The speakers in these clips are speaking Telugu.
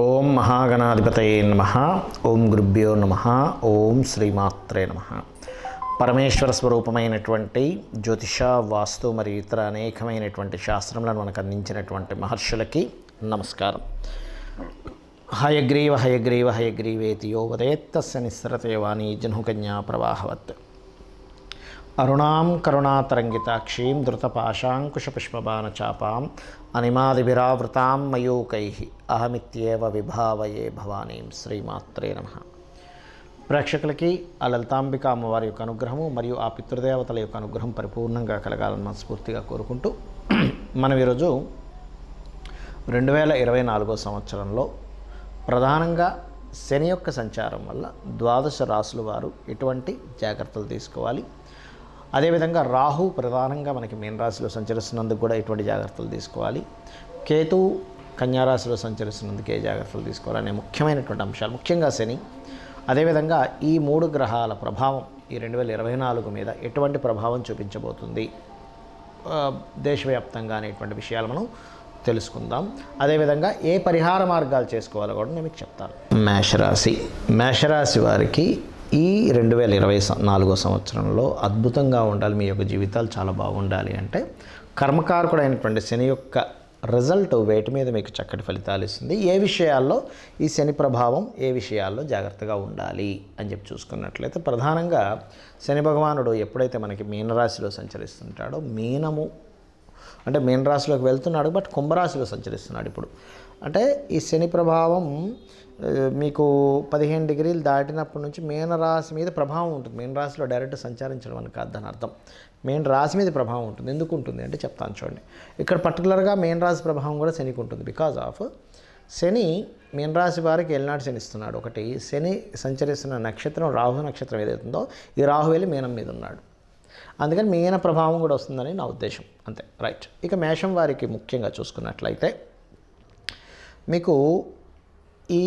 ఓం మహాగణాధిపతయే నమః. ఓం గురుభ్యో నమః. ఓం శ్రీమాత్రే నమః. పరమేశ్వర స్వరూపమైనటువంటి జ్యోతిష, వాస్తు మరియు ఇతర అనేకమైనటువంటి శాస్త్రములను మనకు అందించినటువంటి మహర్షులకి నమస్కారం. హయగ్రీవ హయగ్రీవ హయగ్రీవేతి యో వదేత్తస్య నిస్సరతే వాణీ జహ్నుకన్యా ప్రవాహవత్. అరుణాం కరుణాతరంగితాక్షీం ధృతపాశాంకుశపుష్పబాణచాపాం అనిమాదిభిరావృతాం మయూకైః అహమిత్యేవ విభావయే భవానీం. శ్రీమాత్రే నమః. ప్రేక్షకులకి ఆ లలితాంబిక అమ్మవారి యొక్క అనుగ్రహము మరియు ఆ పితృదేవతల యొక్క అనుగ్రహం పరిపూర్ణంగా కలగాలని మనస్ఫూర్తిగా కోరుకుంటూ మనం ఈరోజు 2024 సంవత్సరంలో ప్రధానంగా శని యొక్క సంచారం వల్ల ద్వాదశ రాశుల వారు ఎటువంటి జాగ్రత్తలు తీసుకోవాలి, అదేవిధంగా రాహు ప్రధానంగా మనకి మీనరాశిలో సంచరిస్తున్నందుకు కూడా ఎటువంటి జాగ్రత్తలు తీసుకోవాలి, కేతు కన్యారాశిలో సంచరిస్తున్నందుకు ఏ జాగ్రత్తలు తీసుకోవాలి అనే ముఖ్యమైనటువంటి అంశాలు, ముఖ్యంగా శని, అదేవిధంగా ఈ 3 గ్రహాల ప్రభావం ఈ 2024 మీద ఎటువంటి ప్రభావం చూపించబోతుంది దేశవ్యాప్తంగా అనేటువంటి విషయాలు మనం తెలుసుకుందాం. అదేవిధంగా ఏ పరిహార మార్గాలు చేసుకోవాలో కూడా నేను మీకు చెప్తాను. మేషరాశి వారికి ఈ 2024 సంవత్సరంలో అద్భుతంగా ఉండాలి, మీ యొక్క జీవితాలు చాలా బాగుండాలి అంటే కర్మకారకుడు అయినటువంటి శని యొక్క రిజల్ట్ వేటి మీద మీకు చక్కటి ఫలితాలు ఇస్తుంది, ఏ విషయాల్లో ఈ శని ప్రభావం, ఏ విషయాల్లో జాగ్రత్తగా ఉండాలి అని చెప్పి చూసుకున్నట్లయితే ప్రధానంగా శని భగవానుడు ఎప్పుడైతే మనకి మీనరాశిలో సంచరిస్తుంటాడో, అంటే మీనరాశిలోకి వెళ్తున్నాడు బట్ కుంభరాశిలో సంచరిస్తున్నాడు ఇప్పుడు. అంటే ఈ శని ప్రభావం మీకు 15 డిగ్రీలు దాటినప్పటి నుంచి మీనరాశి మీద ప్రభావం ఉంటుంది. మీనరాశిలో డైరెక్ట్ సంచరించడం అని కాదు దాని అర్థం. మీనరాశి మీద ప్రభావం ఉంటుంది. ఎందుకు ఉంటుంది అంటే చెప్తాను చూడండి. ఇక్కడ పర్టికులర్గా మీనరాశి ప్రభావం కూడా శనికి ఉంటుంది. బికాజ్ ఆఫ్ శని మీనరాశి వారికి ఏలినాటి శని ఇస్తున్నాడు. ఒకటి, శని సంచరిస్తున్న నక్షత్రం రాహు నక్షత్రం ఏదైతుందో ఈ రాహు వెళ్ళి మీనం మీద ఉన్నాడు, అందుకని మీన ప్రభావం కూడా వస్తుందని నా ఉద్దేశం. అంతే, రైట్. ఇక మేషం వారికి ముఖ్యంగా చూసుకున్నట్లయితే మీకు ఈ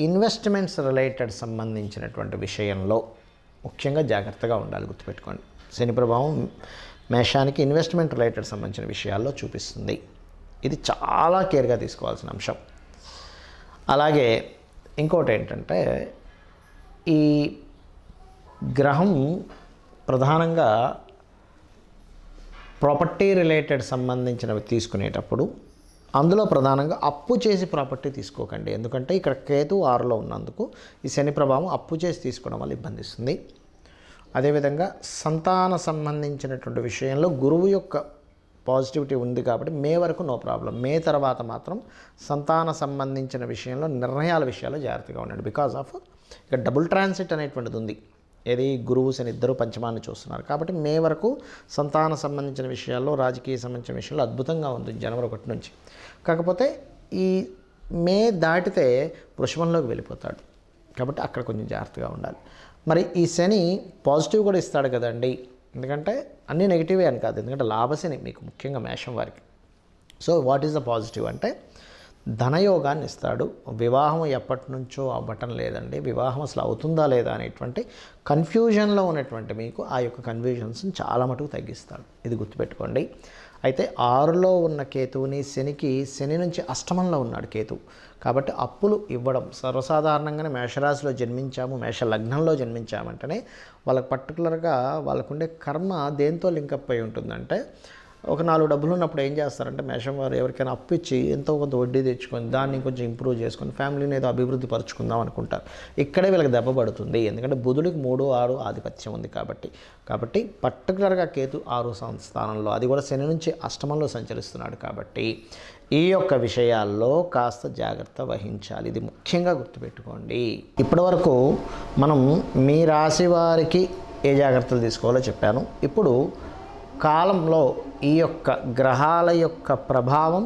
ఇన్వెస్ట్మెంట్స్ రిలేటెడ్ సంబంధించినటువంటి విషయంలో ముఖ్యంగా జాగ్రత్తగా ఉండాలి, గుర్తుపెట్టుకోండి. శని ప్రభావం మేషానికి ఇన్వెస్ట్మెంట్ రిలేటెడ్ సంబంధించిన విషయాల్లో చూపిస్తుంది. ఇది చాలా కేర్గా తీసుకోవాల్సిన అంశం. అలాగే ఇంకోటి ఏంటంటే ఈ గ్రహం ప్రధానంగా ప్రాపర్టీ రిలేటెడ్ సంబంధించినవి తీసుకునేటప్పుడు అందులో ప్రధానంగా అప్పు చేసి ప్రాపర్టీ తీసుకోకండి. ఎందుకంటే ఇక్కడ కేతు 6లో ఉన్నందుకు ఈ శని ప్రభావం అప్పు చేసి తీసుకోవడం వల్ల ఇబ్బంది ఇస్తుంది. అదేవిధంగా సంతాన సంబంధించినటువంటి విషయంలో గురువు యొక్క పాజిటివిటీ ఉంది కాబట్టి మే వరకు నో ప్రాబ్లం. మే తర్వాత మాత్రం సంతాన సంబంధించిన విషయంలో నిర్ణయాల విషయాల్లో జాగ్రత్తగా ఉండండి. బికాజ్ ఆఫ్ ఇక్కడ డబుల్ ట్రాన్సిట్ అనేటువంటిది ఉంది. ఏది, గురువు శని ఇద్దరు పంచమాన్ని చూస్తున్నారు కాబట్టి మే వరకు సంతాన సంబంధించిన విషయాల్లో, రాజకీయ సంబంధించిన విషయాల్లో అద్భుతంగా ఉంది జనవరి 1 నుంచి. కాకపోతే ఈ మే దాటితే వృషభంలోకి వెళ్ళిపోతాడు కాబట్టి అక్కడ కొంచెం జాగ్రత్తగా ఉండాలి. మరి ఈ శని పాజిటివ్ కూడా ఇస్తాడు కదండి, ఎందుకంటే అన్నీ నెగిటివే అని కాదు, ఎందుకంటే లాభశని మీకు ముఖ్యంగా మేషం వారికి. So what is the positive అంటే ధనయోగాన్ని ఇస్తాడు. వివాహం ఎప్పటి నుంచో అవ్వటం లేదండి, వివాహం అసలు అవుతుందా లేదా అనేటువంటి కన్ఫ్యూజన్లో ఉన్నటువంటి మీకు ఆ యొక్క కన్ఫ్యూజన్స్ని చాలా మటుకు తగ్గిస్తాడు. ఇది గుర్తుపెట్టుకోండి. అయితే 6లో ఉన్న కేతువుని శని నుంచి అష్టమంలో ఉన్నాడు కేతువు కాబట్టి అప్పులు ఇవ్వడం సర్వసాధారణంగానే మేషరాశిలో జన్మించాము, మేష లగ్నంలో జన్మించామంటేనే వాళ్ళకి పర్టికులర్గా వాళ్ళకుండే కర్మ దేంతో లింకప్ అయి ఉంటుందంటే, ఒక 4 డబ్బులు ఉన్నప్పుడు ఏం చేస్తారంటే మేషం వారు ఎవరికైనా అప్పు ఇచ్చి ఎంతో కొంత వడ్డీ తెచ్చుకొని దాన్ని కొంచెం ఇంప్రూవ్ చేసుకొని ఫ్యామిలీని ఏదో అభివృద్ధి పరుచుకుందాం అనుకుంటారు. ఇక్కడే వీళ్ళకి దెబ్బ పడుతుంది, ఎందుకంటే బుధుడికి 3, 6 ఆధిపత్యం ఉంది కాబట్టి పర్టికులర్గా కేతు 6 స్థానంలో, అది కూడా శని నుంచి అష్టమంలో సంచరిస్తున్నాడు కాబట్టి ఈ యొక్క విషయాల్లో కాస్త జాగ్రత్త వహించాలి. ఇది ముఖ్యంగా గుర్తుపెట్టుకోండి. ఇప్పటివరకు మనం మీ రాశి వారికి ఏ జాగ్రత్తలు తీసుకోవాలో చెప్పాను. ఇప్పుడు కాలంలో ఈ యొక్క గ్రహాల యొక్క ప్రభావం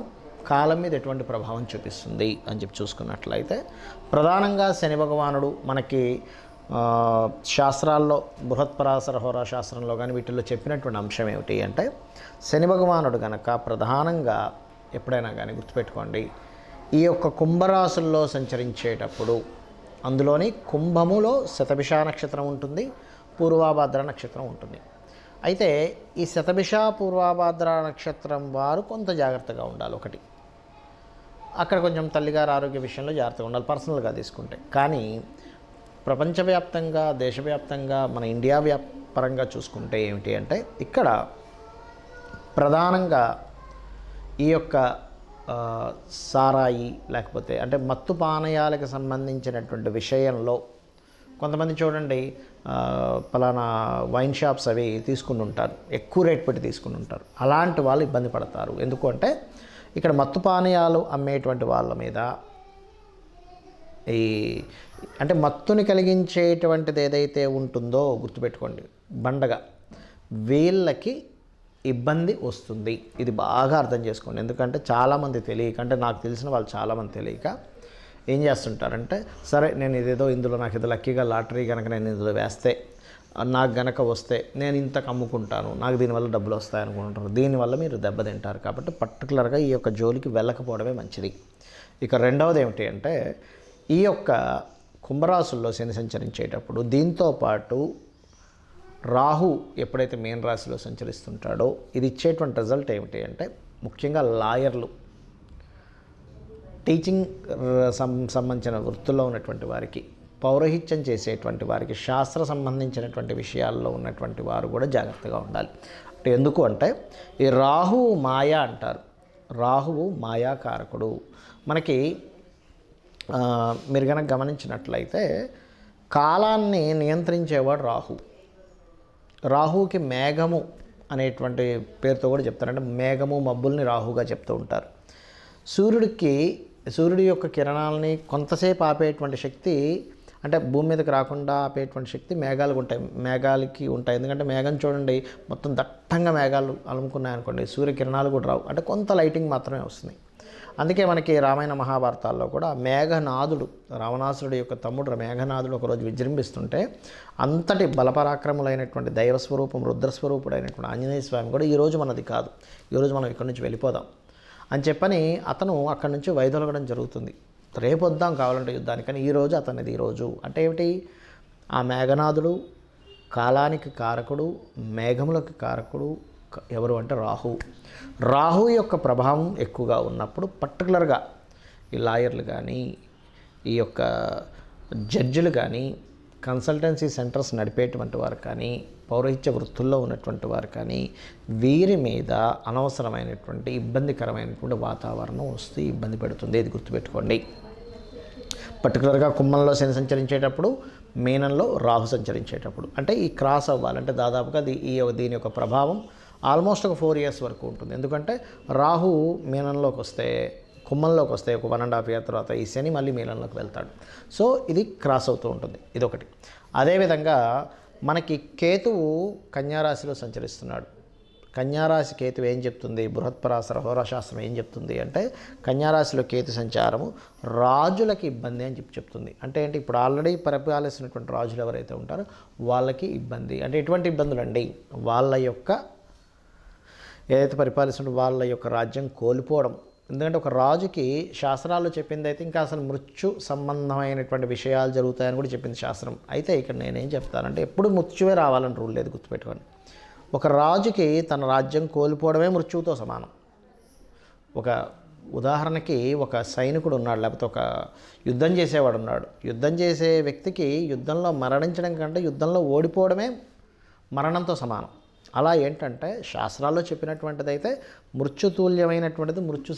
కాలం మీద ఎటువంటి ప్రభావం చూపిస్తుంది అని చెప్పి చూసుకున్నట్లయితే ప్రధానంగా శని భగవానుడు మనకి శాస్త్రాల్లో బృహత్పరాశర హోరా శాస్త్రంలో కానీ వీటిల్లో చెప్పినటువంటి అంశం ఏమిటి అంటే, శని భగవానుడు కనుక ప్రధానంగా ఎప్పుడైనా కానీ గుర్తుపెట్టుకోండి, ఈ యొక్క కుంభరాశుల్లో సంచరించేటప్పుడు అందులోని కుంభములో శతభిష నక్షత్రం ఉంటుంది, పూర్వాభాద్ర నక్షత్రం ఉంటుంది. అయితే ఈ శతభిష పూర్వాభాద్ర నక్షత్రం వారు కొంత జాగ్రత్తగా ఉండాలి. ఒకటి, అక్కడ కొంచెం తల్లిగారి ఆరోగ్య విషయంలో జాగ్రత్తగా ఉండాలి పర్సనల్గా తీసుకుంటే. కానీ ప్రపంచవ్యాప్తంగా, దేశవ్యాప్తంగా, మన ఇండియా పరంగా చూసుకుంటే ఏమిటి అంటే ఇక్కడ ప్రధానంగా ఈ యొక్క సారాయి లేకపోతే అంటే మత్తు పానీయాలకు సంబంధించినటువంటి విషయంలో కొంతమంది చూడండి పలానా వైన్ షాప్స్ అవి తీసుకుని ఉంటారు, ఎక్కువ రేట్ పెట్టి తీసుకుని ఉంటారు. అలాంటి వాళ్ళు ఇబ్బంది పడతారు. ఎందుకు అంటే ఇక్కడ మత్తు పానీయాలు అమ్మేటువంటి వాళ్ళ మీద ఈ అంటే మత్తుని కలిగించేటువంటిది ఏదైతే ఉంటుందో గుర్తుపెట్టుకోండి, బండగా వీళ్ళకి ఇబ్బంది వస్తుంది. ఇది బాగా అర్థం చేసుకోండి. ఎందుకంటే చాలామంది తెలియక, అంటే నాకు తెలిసిన వాళ్ళు చాలామంది తెలియక ఏం చేస్తుంటారంటే, సరే నేను ఇదేదో ఇందులో నాకు ఇది లక్కీగా లాటరీ కనుక నేను ఇందులో వేస్తే నాకు గనక వస్తే నేను ఇంతకు అమ్ముకుంటాను, నాకు దీనివల్ల డబ్బులు వస్తాయి అనుకుంటారు. దీనివల్ల మీరు దెబ్బతింటారు. కాబట్టి పర్టికులర్గా ఈ యొక్క జోలికి వెళ్ళకపోవడమే మంచిది. ఇక రెండవది ఏమిటి అంటే ఈ యొక్క కుంభరాశుల్లో శని సంచరించేటప్పుడు దీంతో పాటు రాహు ఎప్పుడైతే మీన రాశిలో సంచరిస్తుంటాడో ఇది ఇచ్చేటువంటి రిజల్ట్ ఏమిటి అంటే ముఖ్యంగా లాయర్లు, టీచింగ్ సంబంధించిన వృత్తుల్లో ఉన్నటువంటి వారికి, పౌరహిత్యం చేసేటువంటి వారికి, శాస్త్ర సంబంధించినటువంటి విషయాల్లో ఉన్నటువంటి వారు కూడా జాగ్రత్తగా ఉండాలి. అంటే ఎందుకు అంటే ఈ రాహువు మాయ అంటారు. రాహువు మాయాకారకుడు. మనకి మీరు కనుక గమనించినట్లయితే కాలాన్ని నియంత్రించేవాడు రాహు. రాహుకి మేఘము అనేటువంటి పేరుతో కూడా చెప్తారు. అంటే మేఘము మబ్బుల్ని రాహుగా చెప్తూ ఉంటారు. సూర్యుడి యొక్క కిరణాలని కొంతసేపు ఆపేటువంటి శక్తి, అంటే భూమి మీదకి రాకుండా ఆపేటువంటి శక్తి మేఘాలకి ఉంటాయి. ఎందుకంటే మేఘం చూడండి మొత్తం దట్టంగా మేఘాలు అలుముకున్నాయనుకోండి, సూర్యకిరణాలు కూడా రావు, అంటే కొంత లైటింగ్ మాత్రమే వస్తుంది. అందుకే మనకి రామాయణ మహాభారతాల్లో కూడా మేఘనాథుడు, రావణాసురుడు యొక్క తమ్ముడు మేఘనాథుడు ఒకరోజు విజృంభిస్తుంటే అంతటి బలపరాక్రములైనటువంటి దైవస్వరూపం, రుద్రస్వరూపుడైనటువంటి ఆంజనేయ స్వామి కూడా ఈరోజు మనది కాదు, ఈరోజు మనం ఇక్కడి నుంచి వెళ్ళిపోదాం అని చెప్పని అతను అక్కడి నుంచి వైదొలగడం జరుగుతుంది. రేపు వద్దాం కావాలంటే యుద్ధానికి, కానీ ఈరోజు అతనిది ఈరోజు. అంటే ఏమిటి, ఆ మేఘనాథుడు కాలానికి కారకుడు, మేఘములకు కారకుడు ఎవరు అంటే రాహు యొక్క ప్రభావం ఎక్కువగా ఉన్నప్పుడు పర్టికులర్గా ఈ లాయర్లు కానీ, ఈ యొక్క జడ్జిలు కానీ, కన్సల్టెన్సీ సెంటర్స్ నడిపేటువంటి వారు కానీ, పౌరహిత్య వృత్తుల్లో ఉన్నటువంటి వారు కానీ వీరి మీద అనవసరమైనటువంటి ఇబ్బందికరమైనటువంటి వాతావరణం వస్తే ఇబ్బంది పెడుతుంది. ఇది గుర్తుపెట్టుకోండి. పర్టికులర్గా కుంభంలో శని సంచరించేటప్పుడు, మీనంలో రాహు సంచరించేటప్పుడు అంటే ఈ క్రాస్ అవ్వాలంటే దాదాపుగా దీని యొక్క ప్రభావం ఆల్మోస్ట్ ఒక 4 years వరకు ఉంటుంది. ఎందుకంటే రాహు మీనంలోకి వస్తే, కుంభంలోకి వస్తే ఒక 1.5 year తర్వాత ఈ శని మళ్ళీ మీనంలోకి వెళ్తాడు. సో ఇది క్రాస్ అవుతూ ఉంటుంది. ఇదొకటి. అదేవిధంగా మనకి కేతువు కన్యారాశిలో సంచరిస్తున్నాడు. కన్యారాశి కేతు ఏం చెప్తుంది, బృహత్పరాశర హోరాశాస్త్రం ఏం చెప్తుంది అంటే కన్యారాశిలో కేతు సంచారము రాజులకి ఇబ్బంది అని చెప్తుంది. అంటే ఏంటి, ఇప్పుడు ఆల్రెడీ పరిపాలిస్తున్నటువంటి రాజులు ఎవరైతే ఉంటారో వాళ్ళకి ఇబ్బంది. అంటే ఎటువంటి ఇబ్బందులు అండి, వాళ్ళ యొక్క ఏదైతే పరిపాలిస్తున్న వాళ్ళ యొక్క రాజ్యం కోల్పోవడం. ఎందుకంటే ఒక రాజుకి శాస్త్రాల్లో చెప్పింది అయితే ఇంకా అసలు మృత్యు సంబంధమైనటువంటి విషయాలు జరుగుతాయని కూడా చెప్పింది శాస్త్రం. అయితే ఇక్కడ నేనేం చెప్తానంటే ఎప్పుడు మృత్యువే రావాలని రూల్ లేదు, గుర్తుపెట్టుకోండి. ఒక రాజుకి తన రాజ్యం కోల్పోవడమే మృత్యువుతో సమానం. ఒక ఉదాహరణకి ఒక సైనికుడు ఉన్నాడు, లేకపోతే ఒక యుద్ధం చేసేవాడు ఉన్నాడు. యుద్ధం చేసే వ్యక్తికి యుద్ధంలో మరణించడం కంటే యుద్ధంలో ఓడిపోవడమే మరణంతో సమానం. అలా ఏంటంటే శాస్త్రాల్లో చెప్పినటువంటిది అయితే మృత్యుతుల్యమైనటువంటిది మృత్యు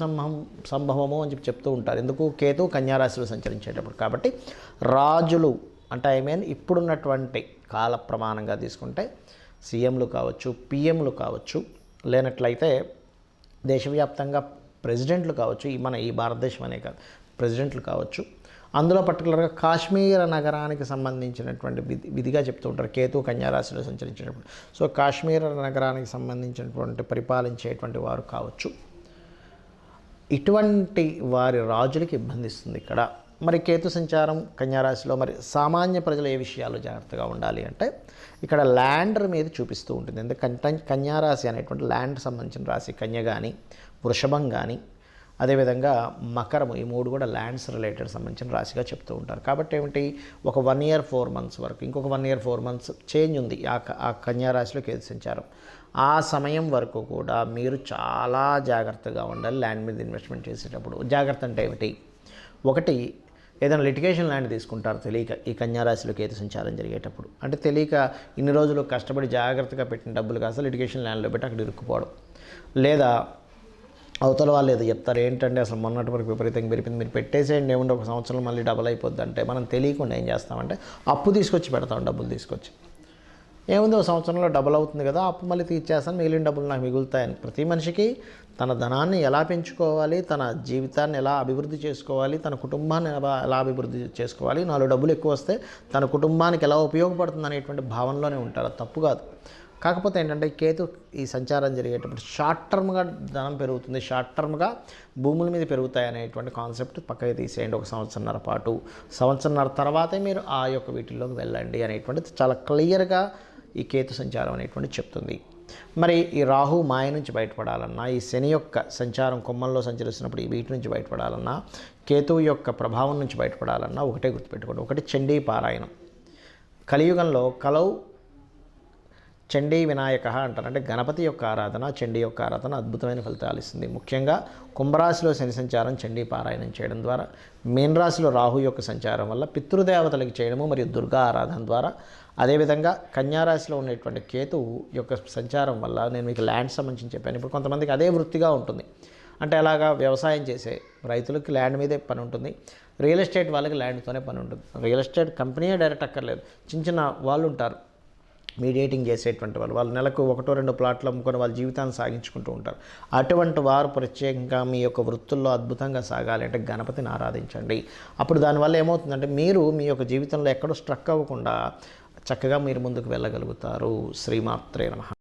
సంభవము అని చెప్తూ ఉంటారు. ఎందుకు, కేతు కన్యారాశిలో సంచరించేటప్పుడు. కాబట్టి రాజులు అంటే ఇప్పుడున్నటువంటి కాల ప్రమాణంగా తీసుకుంటే సీఎంలు కావచ్చు, పిఎంలు కావచ్చు, లేనట్లయితే దేశవ్యాప్తంగా ప్రెసిడెంట్లు కావచ్చు, ఈ భారతదేశం అనే కాదు, ప్రెసిడెంట్లు కావచ్చు. అందులో పర్టికులర్గా కాశ్మీర నగరానికి సంబంధించినటువంటి విధిగా చెప్తూ ఉంటారు కేతు కన్యారాశిలో సంచరించినప్పుడు. సో కాశ్మీర నగరానికి సంబంధించినటువంటి పరిపాలించేటువంటి వారు కావచ్చు, ఇటువంటి వారి రాజులకి ఇబ్బందిస్తుంది ఇక్కడ. మరి కేతు సంచారం కన్యారాశిలో మరి సామాన్య ప్రజలు ఏ విషయాలు జాగ్రత్తగా ఉండాలి అంటే ఇక్కడ ల్యాండర్ మీద చూపిస్తూ ఉంటుంది. ఎందుకంటే కన్యారాశి అనేటువంటి ల్యాండ్ సంబంధించిన రాశి. కన్య కానీ, వృషభం కానీ, అదేవిధంగా మకరము, ఈ 3 కూడా ల్యాండ్స్ రిలేటెడ్ సంబంధించిన రాశిగా చెప్తూ ఉంటారు. కాబట్టి ఏమిటి, ఒక 1 year 4 months వరకు, ఇంకొక 1 year 4 months చేంజ్ ఉంది ఆ కన్యారాశిలో కేతు సంచారం. ఆ సమయం వరకు కూడా మీరు చాలా జాగ్రత్తగా ఉండాలి ల్యాండ్ మీద ఇన్వెస్ట్మెంట్ చేసేటప్పుడు. జాగ్రత్త అంటే ఏమిటి? ఒకటి, ఏదైనా లిటిగేషన్ ల్యాండ్ తీసుకుంటారు తెలియక ఈ కన్యారాశిలో కేతు సంచారం జరిగేటప్పుడు. అంటే తెలియక ఇన్ని రోజులు కష్టపడి జాగ్రత్తగా పెట్టిన డబ్బులు కాస్త లిటిగేషన్ ల్యాండ్లో పెట్టి అక్కడ ఇరుక్కుపోవడం. లేదా అవతల వాళ్ళు ఏదో చెప్తారు, ఏంటంటే అసలు మొన్నటి వరకు విపరీతంగా పెరిపింది, మీరు పెట్టేసేయండి ఏముంటే ఒక సంవత్సరం మళ్ళీ డబల్ అయిపోద్ది అంటే మనం తెలియకుండా ఏం చేస్తామంటే అప్పు తీసుకొచ్చి పెడతాం. డబ్బులు తీసుకొచ్చి ఏముంది ఒక సంవత్సరంలో డబుల్ అవుతుంది కదా, అప్పు మళ్ళీ తీర్చేస్తాను, మిగిలిన డబ్బులు నాకు మిగులుతాయని. ప్రతి మనిషికి తన ధనాన్ని ఎలా పెంచుకోవాలి, తన జీవితాన్ని ఎలా అభివృద్ధి చేసుకోవాలి, తన కుటుంబాన్ని ఎలా అభివృద్ధి చేసుకోవాలి, 4 డబ్బులు ఎక్కువ వస్తే తన కుటుంబానికి ఎలా ఉపయోగపడుతుంది అనేటువంటి భావనలోనే ఉంటారు. తప్పు కాదు. కాకపోతే ఏంటంటే కేతు ఈ సంచారం జరిగేటప్పుడు షార్ట్ టర్మ్గా ధనం పెరుగుతుంది, షార్ట్ టర్మ్గా భూముల మీద పెరుగుతాయి అనేటువంటి కాన్సెప్ట్ పక్కకి తీసేయండి. ఒక సంవత్సరన్నర పాటు, సంవత్సరన్నర తర్వాతే మీరు ఆ యొక్క వీటిల్లోకి వెళ్ళండి అనేటువంటిది చాలా క్లియర్గా ఈ కేతు సంచారం అనేటువంటి చెప్తుంది. మరి ఈ రాహు మాయ నుంచి బయటపడాలన్నా, ఈ శని యొక్క సంచారం కొమ్మల్లో సంచరిస్తున్నప్పుడు ఈ వీటి నుంచి బయటపడాలన్నా, కేతువు యొక్క ప్రభావం నుంచి బయటపడాలన్నా ఒకటే గుర్తుపెట్టుకోండి. ఒకటి చండీ పారాయణం. కలియుగంలో కలౌ చండీ వినాయక అంటారు. అంటే గణపతి యొక్క ఆరాధన, చండీ యొక్క ఆరాధన అద్భుతమైన ఫలితాలు ఇస్తుంది. ముఖ్యంగా కుంభరాశిలో శని సంచారం చండీ పారాయణం చేయడం ద్వారా, మీన రాశిలో రాహు యొక్క సంచారం వల్ల పితృదేవతలకి చేయడము మరియు దుర్గా ఆరాధన ద్వారా, అదేవిధంగా కన్యారాశిలో ఉండేటువంటి కేతువు యొక్క సంచారం వల్ల, నేను మీకు ల్యాండ్ సంబంధించి చెప్పాను. ఇప్పుడు కొంతమందికి అదే వృత్తిగా ఉంటుంది. అంటే అలాగా వ్యవసాయం చేసే రైతులకి ల్యాండ్ మీదే పని ఉంటుంది, రియల్ ఎస్టేట్ వాళ్ళకి ల్యాండ్తోనే పని ఉంటుంది. రియల్ ఎస్టేట్ కంపెనీయే డైరెక్ట్ అక్కర్లేదు, చిన్న చిన్న వాళ్ళు ఉంటారు మీడియేటింగ్ చేసేటువంటి వాళ్ళు నెలకు 1-2 ప్లాట్లు అమ్ముకొని వాళ్ళ జీవితాన్ని సాగించుకుంటూ ఉంటారు. అటువంటి వారు ప్రత్యేకంగా మీ యొక్క వృత్తుల్లో అద్భుతంగా సాగాలి అంటే గణపతిని ఆరాధించండి. అప్పుడు దానివల్ల ఏమవుతుందంటే మీరు మీ యొక్క జీవితంలో ఎక్కడో స్ట్రక్ అవ్వకుండా చక్కగా మీరు ముందుకు వెళ్ళగలుగుతారు. శ్రీమాత్రే నమః.